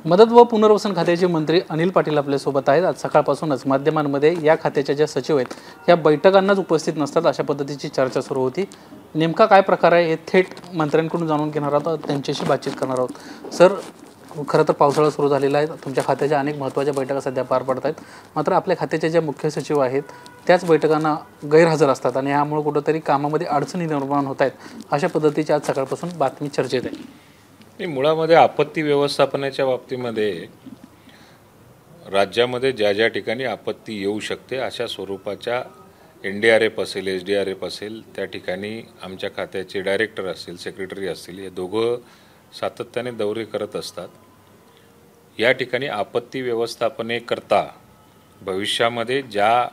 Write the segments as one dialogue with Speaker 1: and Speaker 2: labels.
Speaker 1: मदत व पुनर्वसन खात्याचे मंत्री अनिल पाटील आपल्यासोबत आहेत। आज सकाळपासूनच माध्यमांमध्ये या खात्याच्या ज्या सचिव आहेत या बैठकांनाच उपस्थित नसतात अशा पद्धतीची चर्चा सुरू होती। नेमका काय प्रकार आहे हे थेट मंत्र्यांकडून जाणून घेणार आहोत, त्यांच्याशी बातचीत करणार आहोत। सर, खरं तर पावसाळा सुरू झालेला आहे, तुमच्या खात्याच्या अनेक महत्त्वाच्या बैठका सध्या पार पडत आहेत, मात्र आपल्या खात्याचे जे मुख्य सचिव आहेत त्याच बैठकांना गैरहजर असतात आणि यामुळे कुठेतरी कामामध्ये अडचणी निर्माण होत आहेत अशा पद्धतीची आज सकाळपासून बातमी चर्चेत आहे।
Speaker 2: मुळामध्ये आपत्ती व्यवस्थापनाच्या बाबतीमध्ये राज्यामध्ये ज्या ज्या ठिकाणी आपत्ती येऊ शकते अशा स्वरूपाच्या NDRF असेल, SDRF असेल, त्या ठिकाणी आमच्या खात्याचे डायरेक्टर असतील, सेक्रेटरी असतील, हे दोघं सातत्याने दौरे करत असतात। या ठिकाणी आपत्ती व्यवस्थापनेकरता भविष्यामध्ये ज्या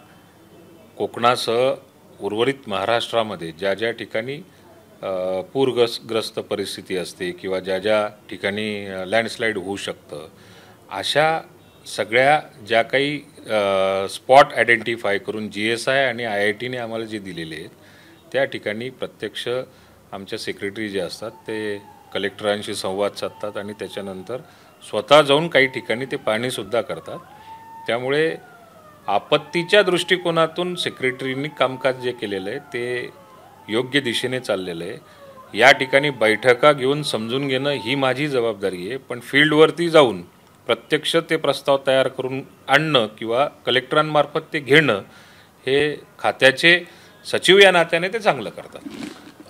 Speaker 2: कोकणासह उर्वरित महाराष्ट्रामध्ये ज्या ज्या ठिकाणी पूरग्रस्त परिस्थिती असते किंवा ज्या ज्या ठिकाणी लँडस्लाईड होऊ शकतं अशा सगळ्या ज्या काही स्पॉट आयडेंटिफाय करून GSI आणि IITने आम्हाला जे दिलेले आहेत त्या ठिकाणी प्रत्यक्ष आमच्या सेक्रेटरी जे असतात ते कलेक्टरांशी संवाद साधतात आणि त्याच्यानंतर स्वतः जाऊन काही ठिकाणी ते पाहणीसुद्धा करतात। त्यामुळे आपत्तीच्या दृष्टिकोनातून सेक्रेटरींनी कामकाज जे केलेलं आहे ते योग्य दिशेने चाललेलं आहे। या ठिकाणी बैठका घेऊन समजून घेणं ही माझी जबाबदारी आहे, पण फील्डवरती जाऊन प्रत्यक्ष ते प्रस्ताव तयार करून आणणं किंवा कलेक्टरांमार्फत ते घेणं हे खात्याचे सचिव या नात्याने ते चांगलं करतात।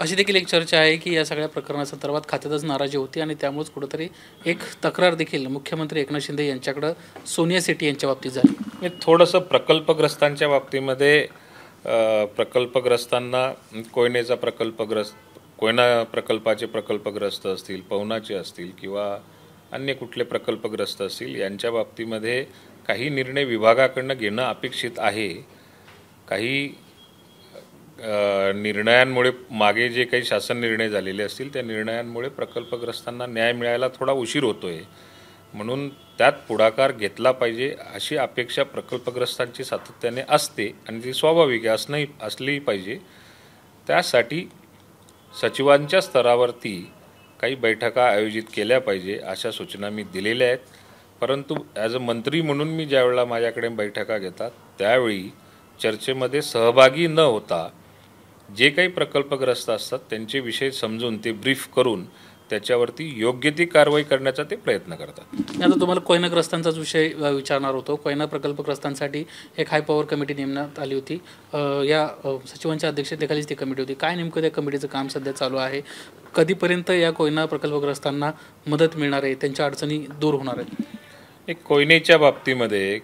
Speaker 1: अशी देखील एक चर्चा आहे की या सगळ्या प्रकरणासंदर्भात खात्यातच नाराजी होती आणि त्यामुळेच कुठेतरी एक तक्रार देखील मुख्यमंत्री एकनाथ शिंदे यांच्याकडे सोनिया शेट्टी यांच्या बाबतीत झाली।
Speaker 2: थोडंसं प्रकल्पग्रस्तांच्या बाबतीमध्ये प्रकल्पग्रस्तांना कोयनेचा कोयना प्रकल्पाचे प्रकल्पग्रस्त असतील, पवनाचे असतील किंवा अन्य कुठले प्रकल्पग्रस्त असतील यांच्या बाबतीमध्ये काही निर्णय विभागाकडून घेणं अपेक्षित आहे। काही निर्णयांमुळे मागे जे काही शासन निर्णय झालेले असतील त्या निर्णयांमुळे प्रकल्पग्रस्तांना न्याय मिळायला थोडा उशीर होतोय, म्हणून त्यात पुढाकार घेतला पाहिजे अशी अपेक्षा प्रकल्पग्रस्तांची सातत्याने असते आणि ती स्वाभाविक असली पाहिजे। त्यासाठी सचिवांच्या स्तरावरती काही बैठका आयोजित केल्या पाहिजे अशा सूचना मी दिलेल्या आहेत। परंतु ॲज अ मंत्री म्हणून मी ज्यावेळेला माझ्याकडे बैठका घेतात त्यावेळी चर्चेमध्ये सहभागी न होता जे काही प्रकल्पग्रस्त असतात त्यांचे विषय समजून ते ब्रीफ करून त्याच्यावरती योग्य ती कारवाई करण्याचा ते प्रयत्न करतात।
Speaker 1: आता तुम्हाला कोयनाग्रस्तांचाच विषय विचारणार होतो। कोयना प्रकल्पग्रस्तांसाठी एक हाय पॉवर कमिटी नेमण्यात आली होती, या सचिवांच्या अध्यक्षतेखालीच ती कमिटी होती। काय नेमकं त्या कमिटीचं काम सध्या चालू आहे, कधीपर्यंत या कोयना प्रकल्पग्रस्तांना मदत मिळणार आहे, त्यांच्या अडचणी दूर होणार आहेत?
Speaker 2: एक कोयनेच्या बाबतीमध्ये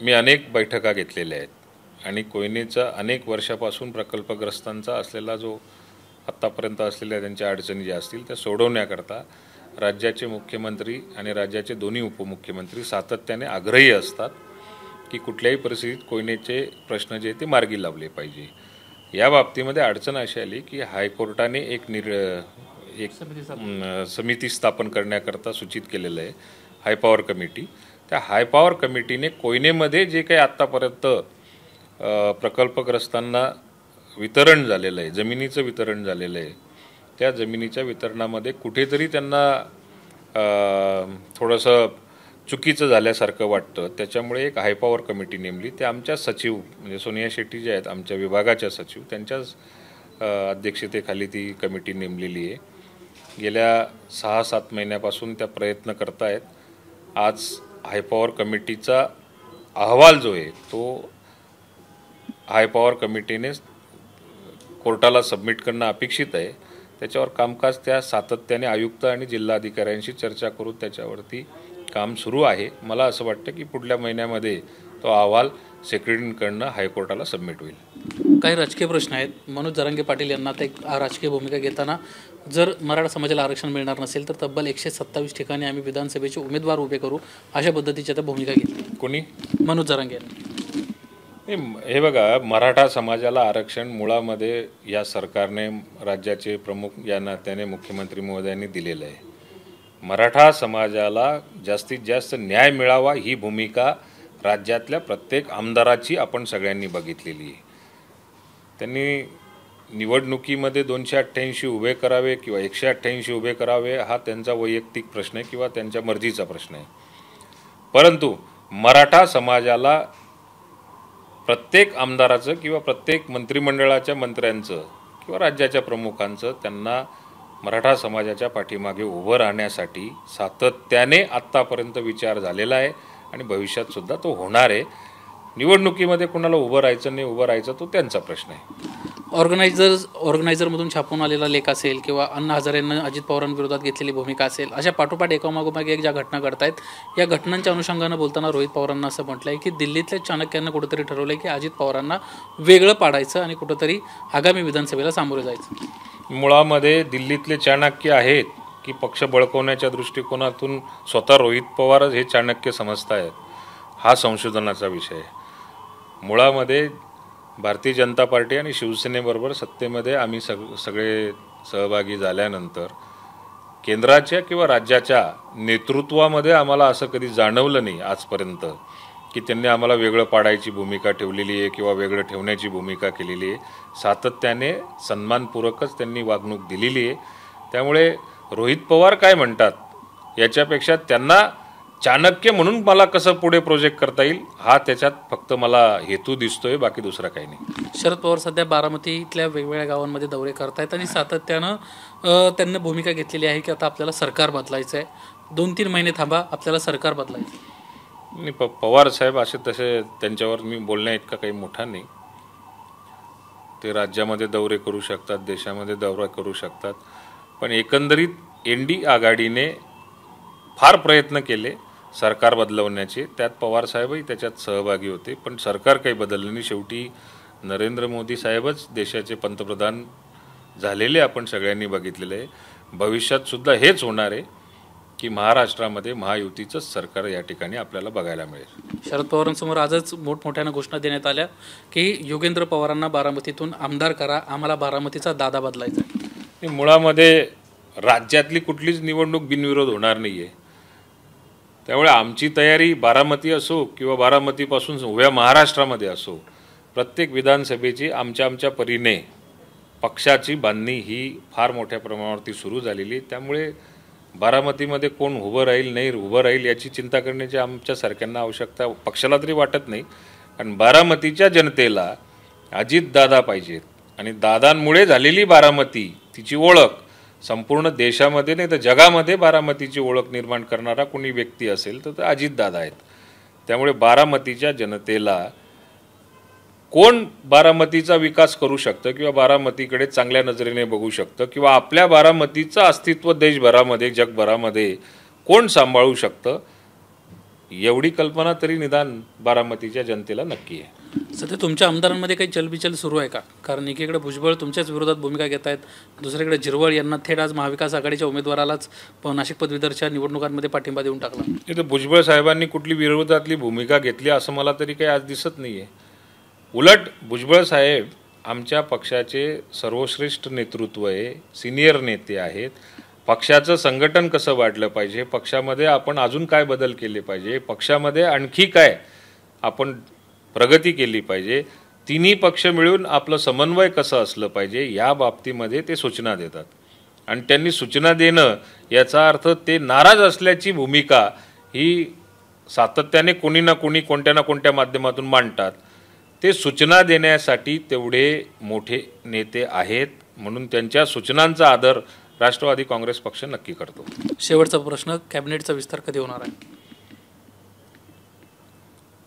Speaker 2: मी अनेक बैठका घेतलेल्या आहेत आणि कोयनेचा अनेक वर्षापासून प्रकल्पग्रस्तांचा असलेला जो आत्तापर्यंत असलेल्या त्यांच्या अडचणी ज्या असतील त्या सोडवण्याकरता राज्याचे मुख्यमंत्री आणि राज्याचे दोन्ही उपमुख्यमंत्री सातत्याने आग्रही असतात की कुठल्याही परिस्थितीत कोयनेचे प्रश्न जे ते मार्गी लावले पाहिजे। या बाबतीमध्ये अडचण अशी आली की हायकोर्टाने एक समिती स्थापन करण्याकरता सूचित केलेलं आहे, हाय पॉवर कमिटी। त्या हाय पॉवर कमिटीने कोयनेमध्ये जे काही आत्तापर्यंत प्रकल्पग्रस्तांना वितरण झालेलं आहे, जमिनीचं वितरण झालेलं आहे, त्या जमिनीच्या वितरणामध्ये कुठेतरी त्यांना थोडंसं चुकीचं झाल्यासारखं वाटतं। त्याच्यामुळे एक हाय पॉवर कमिटी नेमली, ते आमच्या सचिव म्हणजे सोनिया शेट्टी जे आहेत आमच्या विभागाच्या सचिव त्यांच्याच अध्यक्षतेखाली ती कमिटी नेमलेली आहे। गेल्या 6-7 महिन्यापासून त्या प्रयत्न करत आहेत। आज हाय पॉवर कमिटीचा अहवाल जो आहे तो हाय पॉवर कमिटीने कोर्टाला सबमिट करणं अपेक्षित आहे। त्याच्यावर कामकाज त्या सातत्याने आयुक्त आणि जिल्हाधिकाऱ्यांशी चर्चा करून त्याच्यावरती काम सुरू आहे। मला असं वाटतं की पुढल्या महिन्यामध्ये तो अहवाल सेक्रेटरींकडून हायकोर्टाला सबमिट होईल।
Speaker 1: काही राजकीय प्रश्न आहेत। मनोज जरांगे पाटील यांना आता एक राजकीय भूमिका घेताना जर मराठा समाजाला आरक्षण मिळणार नसेल तर तब्बल 127 ठिकाणी आम्ही विधानसभेचे उमेदवार उभे करू अशा पद्धतीची आता भूमिका घेतली।
Speaker 2: कोणी?
Speaker 1: मनोज जरांगे।
Speaker 2: हे बघा, मराठा समाजाला आरक्षण मुळामध्ये या सरकारने राज्याचे प्रमुख या नात्याने मुख्यमंत्री महोदयांनी दिलेलं आहे। मराठा समाजाला जास्तीत जास्त न्याय मिळावा ही भूमिका राज्यातल्या प्रत्येक आमदाराची आपण सगळ्यांनी बघितलेली आहे। त्यांनी निवडणुकीमध्ये 288 उभे करावे किंवा 188 उभे करावे हा त्यांचा वैयक्तिक प्रश्न आहे किंवा त्यांच्या मर्जीचा प्रश्न आहे. परंतु मराठा समाजाला प्रत्येक आमदाराचं किंवा प्रत्येक मंत्रिमंडळाच्या मंत्र्यांचं किंवा राज्याच्या प्रमुखांचं त्यांना मराठा समाजाच्या पाठीमागे उभं राहण्यासाठी सातत्याने आत्तापर्यंत विचार झालेला आहे आणि भविष्यात सुद्धा तो होणार आहे. निवडणुकीमध्ये कोणाला उभं राहायचं नाही उभं राहायचं तो त्यांचा प्रश्न आहे.
Speaker 1: ऑर्गनायझरमधून छापून आलेला लेख असेल किंवा अण्णा हजारेंना अजित पवारांविरोधात घेतलेली भूमिका असेल, अशा पाठोपाठ एकामागोमाग एक ज्या घटना घडत आहेत, या घटनांच्या अनुषंगानं बोलताना रोहित पवारांना असं म्हटलं आहे की दिल्लीतल्या चाणक्यांना कुठंतरी ठरवलं आहे की अजित पवारांना वेगळं पाडायचं आणि कुठंतरी आगामी विधानसभेला सामोरे जायचं.
Speaker 2: मुळामध्ये दिल्लीतले चाणक्य आहेत की पक्ष बळकवण्याच्या दृष्टिकोनातून स्वतः रोहित पवारच हे चाणक्य समजतायत हा संशोधनाचा विषय आहे. मुळामध्ये भारतीय जनता पार्टी आणि शिवसेनेबरोबर सत्तेमध्ये आम्ही सगळे सहभागी झाल्यानंतर केंद्राच्या किंवा राज्याच्या नेतृत्वामध्ये आम्हाला असं कधी जाणवलं नाही आजपर्यंत की त्यांनी आम्हाला वेगळं पाडायची भूमिका ठेवलेली आहे किंवा वेगळं ठेवण्याची भूमिका केलेली आहे. सातत्याने सन्मानपूर्वकच त्यांनी वागणूक दिलेली आहे. त्यामुळे रोहित पवार काय म्हणतात याच्यापेक्षा त्यांना चाणक्य म्हणून मला कसं पुढे प्रोजेक्ट करता येईल हा त्याच्यात फक्त मला हेतू दिसतोय, बाकी दुसरा काही नाही.
Speaker 1: शरद पवार सध्या बारामतीतल्या वेगवेगळ्या गावांमध्ये दौरे करतायत आणि सातत्यानं त्यांनी भूमिका घेतलेली आहे की आता आपल्याला सरकार बदलायचं आहे, 2-3 महिने थांबा, आपल्याला सरकार बदलायचं
Speaker 2: नाही. पवार साहेब असे तसे त्यांच्यावर मी बोलण्या इतका काही मोठा नाही. ते राज्यामध्ये दौरे करू शकतात, देशामध्ये दौरा करू शकतात, पण एकंदरीत एनडी आघाडीने फार प्रयत्न केले सरकार बदलवण्याचे. त्यात पवारसाहेबही त्याच्यात सहभागी होते, पण सरकार काही बदललं नाही. शेवटी नरेंद्र मोदी साहेबच देशाचे पंतप्रधान झालेले आपण सगळ्यांनी बघितलेलं आहे. भविष्यात सुद्धा हेच होणार आहे की महाराष्ट्रामध्ये महायुतीचंच सरकार या ठिकाणी आपल्याला बघायला मिळेल.
Speaker 1: शरद पवारांसमोर आजच मोठमोठ्यानं घोषणा देण्यात आल्या की योगेंद्र पवारांना बारामतीतून आमदार करा, आम्हाला बारामतीचा दादा बदलायचा आहे.
Speaker 2: मुळामध्ये राज्यातली कुठलीच निवडणूक बिनविरोध होणार नाही आहे. त्यामुळे आमची तयारी बारामती असो किंवा बारामतीपासून उभ्या महाराष्ट्रामध्ये असो, प्रत्येक विधानसभेची आमच्या परीने पक्षाची बांधणी ही फार मोठ्या प्रमाणावरती सुरू झालेली. त्यामुळे बारामतीमध्ये कोण उभं राहील नाही उभं राहील याची चिंता करण्याची आमच्यासारख्यांना आवश्यकता पक्षाला तरी वाटत नाही. कारण बारामतीच्या जनतेला अजितदादा पाहिजेत आणि दादांमुळे झालेली बारामती तिची ओळख संपूर्ण देशामध्ये नाही तर जगामध्ये बारामतीची ओळख निर्माण करणारा कोणी व्यक्ती असेल तर अजितदादा आहेत. त्यामुळे बारामतीच्या जनतेला कोण बारामतीचा विकास करू शकतं किंवा बारामतीकडे चांगल्या नजरेने बघू शकतं किंवा आपल्या बारामतीचं अस्तित्व देशभरामध्ये जगभरामध्ये कोण सांभाळू शकतं एवढी कल्पना तरी निदान बारामतीच्या जनतेला नक्की आहे.
Speaker 1: सध्या तुमच्या आमदारांमध्ये काही चलबिचल सुरू आहे का? कारण एकीकडे भुजबळ तुमच्याच विरोधात भूमिका घेत आहेत, दुसरीकडे झिरवळ यांना थेट आज महाविकास आघाडीच्या उमेदवारालाच नाशिक पदवीधरच्या निवडणुकांमध्ये पाठिंबा देऊन टाकला.
Speaker 2: इथं भुजबळ साहेबांनी कुठली विरोधातली भूमिका घेतली असं मला तरी काही आज दिसत नाही आहे. उलट भुजबळ साहेब आमच्या पक्षाचे सर्वश्रेष्ठ नेतृत्व आहे, सिनियर नेते आहेत. पक्षाचं संघटन कसं वाढलं पाहिजे, पक्षामध्ये आपण अजून काय बदल केले पाहिजे, पक्षामध्ये आणखी काय आपण प्रगती केली पाहिजे, तिन्ही पक्ष मिळून आपलं समन्वय कसं असलं पाहिजे या बाबतीमध्ये ते सूचना देतात. आणि त्यांनी सूचना देणं याचा अर्थ ते नाराज असल्याची भूमिका ही सातत्याने कोणी ना कोणी कोणत्या ना कोणत्या माध्यमातून मांडतात. ते सूचना देण्यासाठी तेवढे मोठे नेते आहेत म्हणून त्यांच्या सूचनांचा आदर राष्ट्रवादी काँग्रेस पक्ष नक्की करतो.
Speaker 1: शेवटचा प्रश्न, कॅबिनेटचा विस्तार कधी होणार आहे?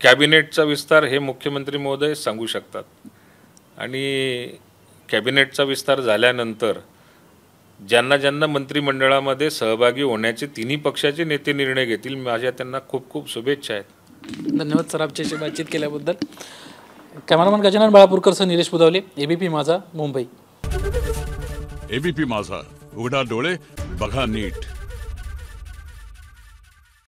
Speaker 2: कॅबिनेटचा विस्तार हे मुख्यमंत्री महोदय सांगू शकतात आणि कॅबिनेटचा विस्तार झाल्यानंतर ज्यांना ज्यांना मंत्रिमंडळामध्ये सहभागी होण्याचे तिन्ही पक्षाचे नेते निर्णय घेतील. माझ्या त्यांना खूप खूप शुभेच्छा आहेत.
Speaker 1: धन्यवाद सर आमच्याशी बातचीत केल्याबद्दल. कॅमेरामन गजानन बाळापूरकरसह निलेश बुधावले, एबीपी माझा, मुंबई.
Speaker 3: एबीपी माझा, उघडा डोळे बघा नीट.